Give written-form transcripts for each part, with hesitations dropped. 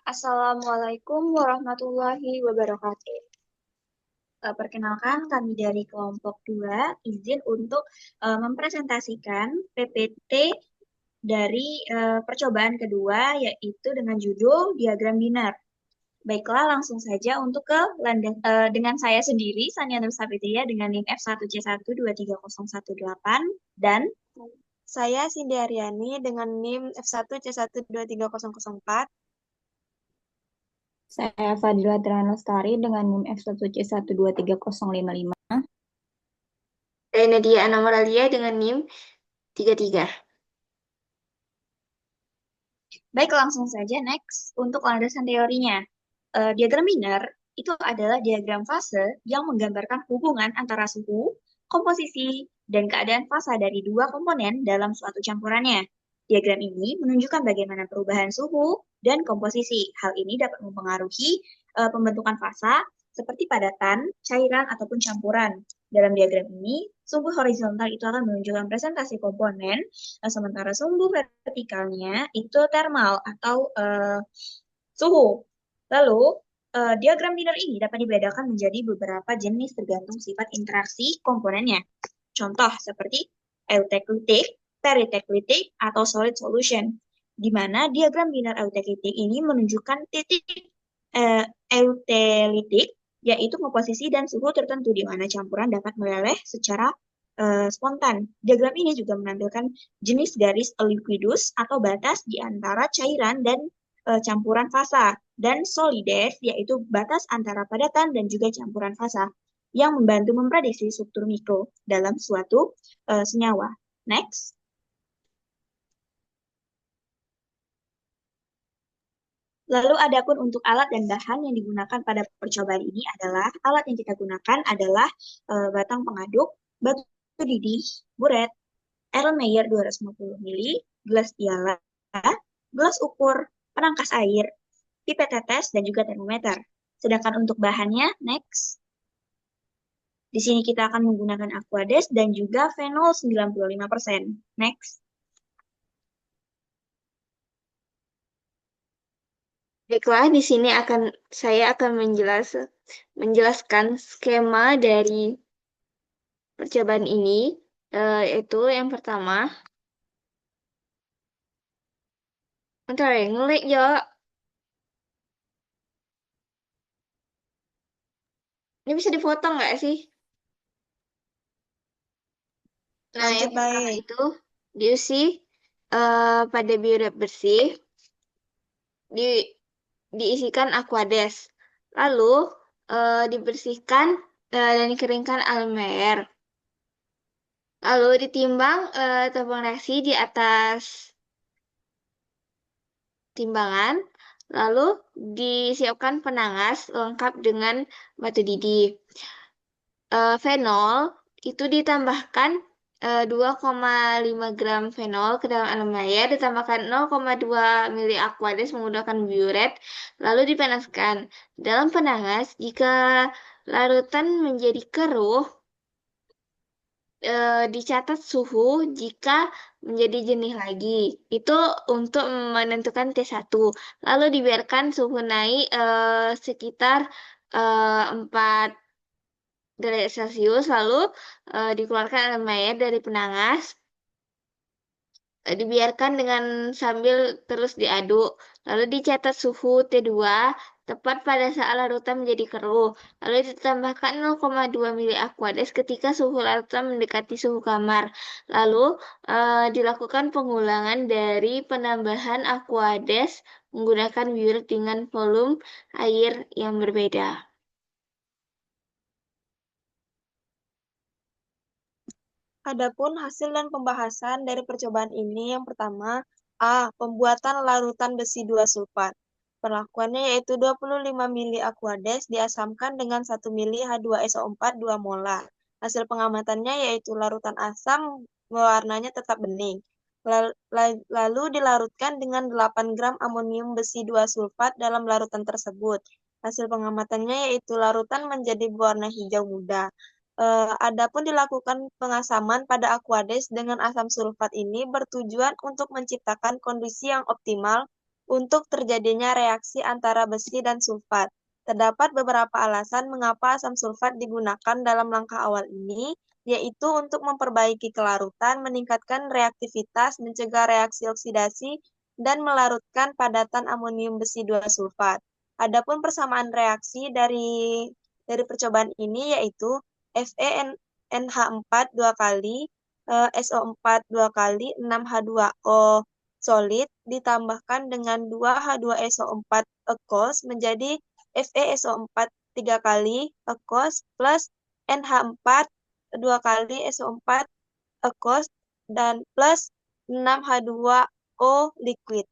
Assalamualaikum warahmatullahi wabarakatuh. Perkenalkan, kami dari kelompok 2 izin untuk mempresentasikan PPT dari percobaan kedua, yaitu dengan judul Diagram Binar. Baiklah, langsung saja untuk dengan saya sendiri, Sania Nur Sapitria, dengan NIM F1C123018, dan Saya Cindy Aryani dengan NIM F1C123004. Saya Fadila Lestari dengan NIM F1C123055. Saya Nadia Anamaralia dengan NIM 33. Baik, langsung saja next untuk landasan teorinya. Diagram Wiener itu adalah diagram fase yang menggambarkan hubungan antara suhu, komposisi, dan keadaan fasa dari dua komponen dalam suatu campurannya. Diagram ini menunjukkan bagaimana perubahan suhu dan komposisi. Hal ini dapat mempengaruhi pembentukan fasa seperti padatan, cairan, ataupun campuran. Dalam diagram ini, sumbu horizontal itu akan menunjukkan presentasi komponen, sementara sumbu vertikalnya itu thermal atau suhu. Lalu, diagram Wiener ini dapat dibedakan menjadi beberapa jenis tergantung sifat interaksi komponennya. Contoh seperti euteklitik, periteklitik, atau solid solution, di mana diagram Wiener euteklitik ini menunjukkan titik eutelitik, yaitu komposisi dan suhu tertentu di mana campuran dapat meleleh secara spontan. Diagram ini juga menampilkan jenis garis liquidus atau batas di antara cairan dan campuran fasa, dan solides, yaitu batas antara padatan dan juga campuran fasa, yang membantu memprediksi struktur mikro dalam suatu senyawa. Next. Lalu adapun untuk alat dan bahan yang digunakan pada percobaan ini adalah, alat yang kita gunakan adalah batang pengaduk, batu didih, buret, Erlenmeyer 250 ml, gelas piala, gelas ukur, penangkas air, pipet tetes, dan juga termometer. Sedangkan untuk bahannya, next. Di sini kita akan menggunakan Aquades dan juga Phenol 95%. Next. Baiklah, di sini saya akan menjelaskan skema dari percobaan ini, yaitu yang pertama. Bentar ya, ngelik ya. Ini bisa dipotong nggak sih? Nah, Lanjut yang pertama baik. itu diisi pada biodap bersih, diisikan Aquades. Lalu dibersihkan dan dikeringkan almer. Lalu ditimbang tabung reaksi di atas timbangan. Lalu disiapkan penangas lengkap dengan batu didih. Fenol itu ditambahkan 2,5 gram fenol ke dalam aluminium, ditambahkan 0,2 mili Aquades menggunakan biuret, lalu dipanaskan. Dalam penangas, jika larutan menjadi keruh, dicatat suhu jika menjadi jernih lagi. Itu untuk menentukan T1. Lalu dibiarkan suhu naik sekitar 4 derajat Celcius, lalu dikeluarkan aluminium dari penangas, dibiarkan dengan sambil terus diaduk, lalu dicatat suhu T2 tepat pada saat larutan menjadi keruh, lalu ditambahkan 0,2 mili Aquades ketika suhu larutan mendekati suhu kamar, lalu dilakukan pengulangan dari penambahan Aquades menggunakan biuret dengan volume air yang berbeda. Adapun hasil dan pembahasan dari percobaan ini, yang pertama, A. Pembuatan larutan besi 2 sulfat. Perlakuannya yaitu 25 mili Aquades diasamkan dengan 1 mili H2SO4 2 molar. Hasil pengamatannya yaitu larutan asam warnanya tetap bening. Lalu dilarutkan dengan 8 gram amonium besi 2 sulfat dalam larutan tersebut. Hasil pengamatannya yaitu larutan menjadi berwarna hijau muda. Adapun dilakukan pengasaman pada Aquades dengan asam sulfat ini bertujuan untuk menciptakan kondisi yang optimal untuk terjadinya reaksi antara besi dan sulfat. Terdapat beberapa alasan mengapa asam sulfat digunakan dalam langkah awal ini, yaitu untuk memperbaiki kelarutan, meningkatkan reaktivitas, mencegah reaksi oksidasi, dan melarutkan padatan amonium besi 2 sulfat. Adapun persamaan reaksi dari percobaan ini yaitu FeNH4 2 kali, SO4 2 kali, 6H2O solid ditambahkan dengan 2H2SO4 aqueous menjadi FeSO4 3 kali aqueous plus NH4 2 kali SO4 aqueous dan plus 6H2O liquid.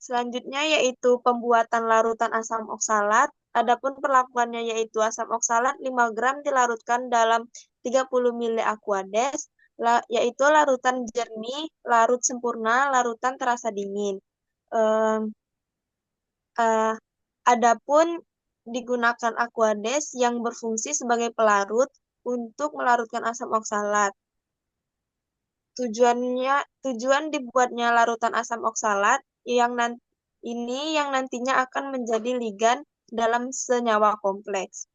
Selanjutnya yaitu pembuatan larutan asam oksalat. Adapun perlakuannya yaitu asam oksalat 5 gram dilarutkan dalam 30 ml Aquades, yaitu larutan jernih, larut sempurna, larutan terasa dingin. Adapun digunakan Aquades yang berfungsi sebagai pelarut untuk melarutkan asam oksalat. Tujuan dibuatnya larutan asam oksalat yang nantinya akan menjadi ligan dalam senyawa kompleks.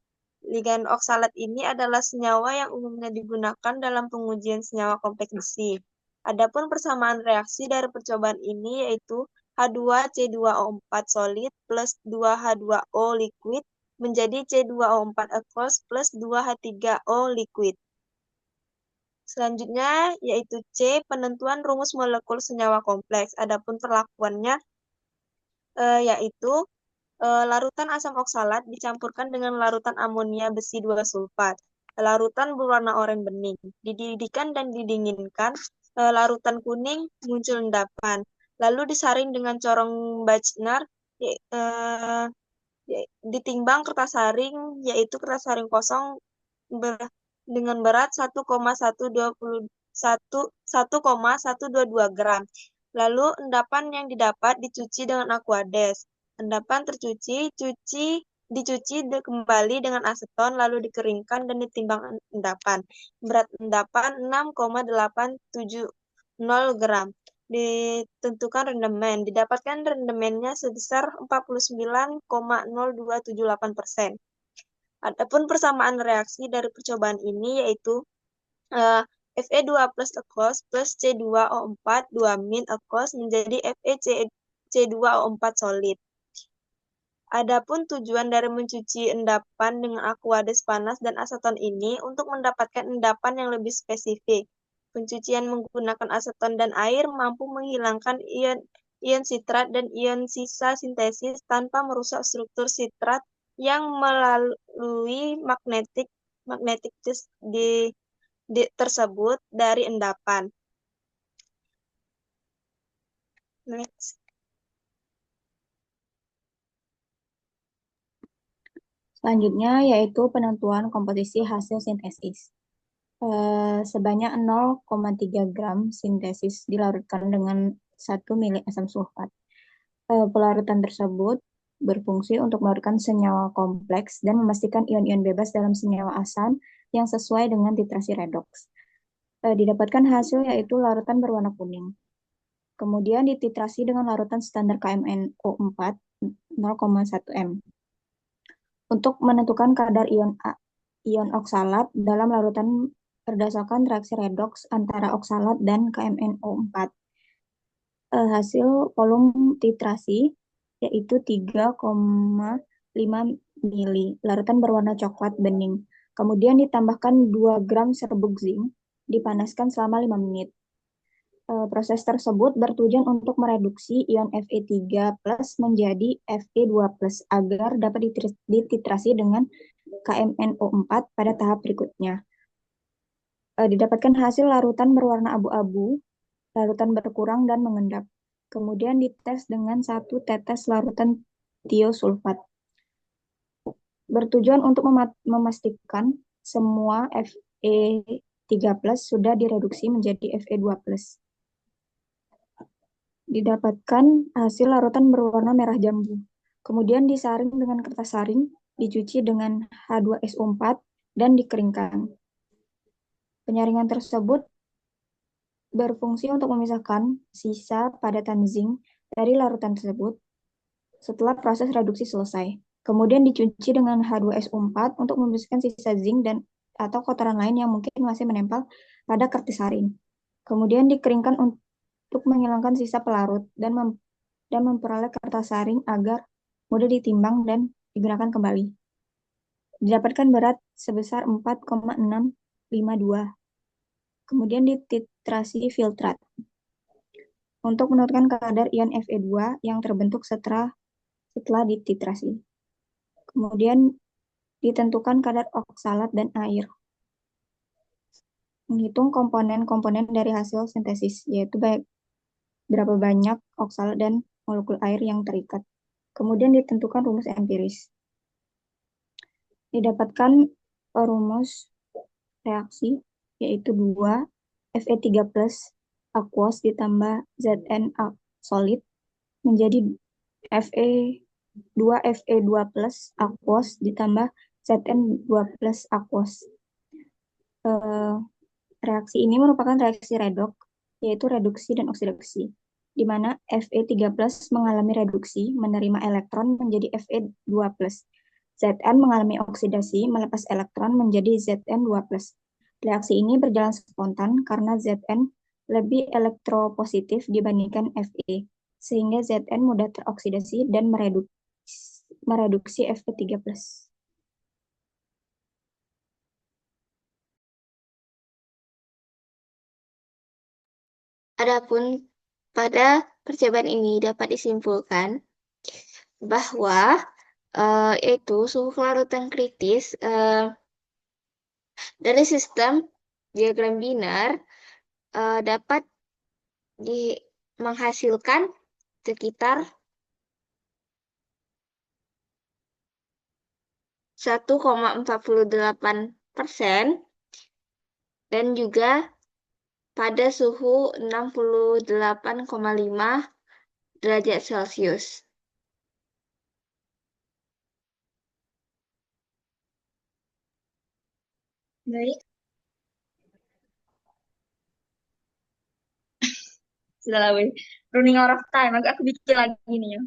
Ligan oksalat ini adalah senyawa yang umumnya digunakan dalam pengujian senyawa kompleks besi. Adapun persamaan reaksi dari percobaan ini yaitu H2C2O4 solid plus 2H2O liquid menjadi C2O4 aqueous plus 2H3O liquid. Selanjutnya yaitu C, penentuan rumus molekul senyawa kompleks. Adapun perlakuannya yaitu larutan asam oksalat dicampurkan dengan larutan amonia besi 2 sulfat. Larutan berwarna oranye bening. Dididihkan dan didinginkan, larutan kuning muncul endapan. Lalu disaring dengan corong Bachner, ditimbang kertas saring, yaitu kertas saring kosong dengan berat 1,122 gram. Lalu endapan yang didapat dicuci dengan Aquades. Endapan dicuci kembali dengan aseton, lalu dikeringkan dan ditimbang endapan. Berat endapan 6,870 gram. Ditentukan rendemen. Didapatkan rendemennya sebesar 49,0278%. Adapun persamaan reaksi dari percobaan ini yaitu Fe2 plus aqueous plus C2O4 2-min aqueous menjadi FeC2O4 solid. Adapun tujuan dari mencuci endapan dengan Aquades panas dan aseton ini untuk mendapatkan endapan yang lebih spesifik. Pencucian menggunakan aseton dan air mampu menghilangkan ion sitrat dan ion sisa sintesis tanpa merusak struktur sitrat yang melalui magnetic disk tersebut dari endapan. Next. Selanjutnya yaitu penentuan komposisi hasil sintesis. Sebanyak 0,3 gram sintesis dilarutkan dengan 1 mili asam sulfat. Pelarutan tersebut berfungsi untuk melarutkan senyawa kompleks dan memastikan ion-ion bebas dalam senyawa asam yang sesuai dengan titrasi redoks. Didapatkan hasil yaitu larutan berwarna kuning. Kemudian dititrasi dengan larutan standar KMnO4 0,1 m. Untuk menentukan kadar ion oksalat dalam larutan berdasarkan reaksi redoks antara oksalat dan KMnO4. Hasil volume titrasi yaitu 3,5 mili, larutan berwarna coklat bening. Kemudian ditambahkan 2 gram serbuk zinc, dipanaskan selama 5 menit. Proses tersebut bertujuan untuk mereduksi ion Fe3+ menjadi Fe2+ agar dapat dititrasi dengan KMnO4 pada tahap berikutnya. Didapatkan hasil larutan berwarna abu-abu, larutan berkurang dan mengendap. Kemudian dites dengan 1 tetes larutan tiosulfat. Bertujuan untuk memastikan semua Fe3+ sudah direduksi menjadi Fe2+. Didapatkan hasil larutan berwarna merah jambu. Kemudian disaring dengan kertas saring, dicuci dengan H2SO4, dan dikeringkan. Penyaringan tersebut berfungsi untuk memisahkan sisa padatan zinc dari larutan tersebut setelah proses reduksi selesai. Kemudian dicuci dengan H2SO4 untuk membersihkan sisa zinc dan atau kotoran lain yang mungkin masih menempel pada kertisarin. Kemudian dikeringkan untuk menghilangkan sisa pelarut dan memperoleh kertasaring agar mudah ditimbang dan digunakan kembali. Didapatkan berat sebesar 4,652. Kemudian dititrasi filtrat untuk menurunkan kadar ion Fe2 yang terbentuk setelah dititrasi. Kemudian ditentukan kadar oksalat dan air. Menghitung komponen-komponen dari hasil sintesis, yaitu berapa banyak oksalat dan molekul air yang terikat. Kemudian ditentukan rumus empiris. Didapatkan rumus reaksi, yaitu 2 Fe3 plus aquos ditambah Zn solid menjadi Fe 2 plus aquos ditambah Zn2 plus aquos. Reaksi ini merupakan reaksi redok, yaitu reduksi dan oksidasi, di mana Fe3 plus mengalami reduksi menerima elektron menjadi Fe2 plus. Zn mengalami oksidasi melepas elektron menjadi Zn2 plus. Reaksi ini berjalan spontan karena Zn lebih elektropositif dibandingkan Fe, sehingga Zn mudah teroksidasi dan mereduksi Fe3 plus. Adapun pada percobaan ini dapat disimpulkan bahwa yaitu suhu kelarutan kritis dari sistem diagram binar dapat menghasilkan sekitar 1,48% dan juga pada suhu 68,5 derajat Celcius. Baik, sudah lah, weh. Running out of time. Aku bikin lagi nih ya.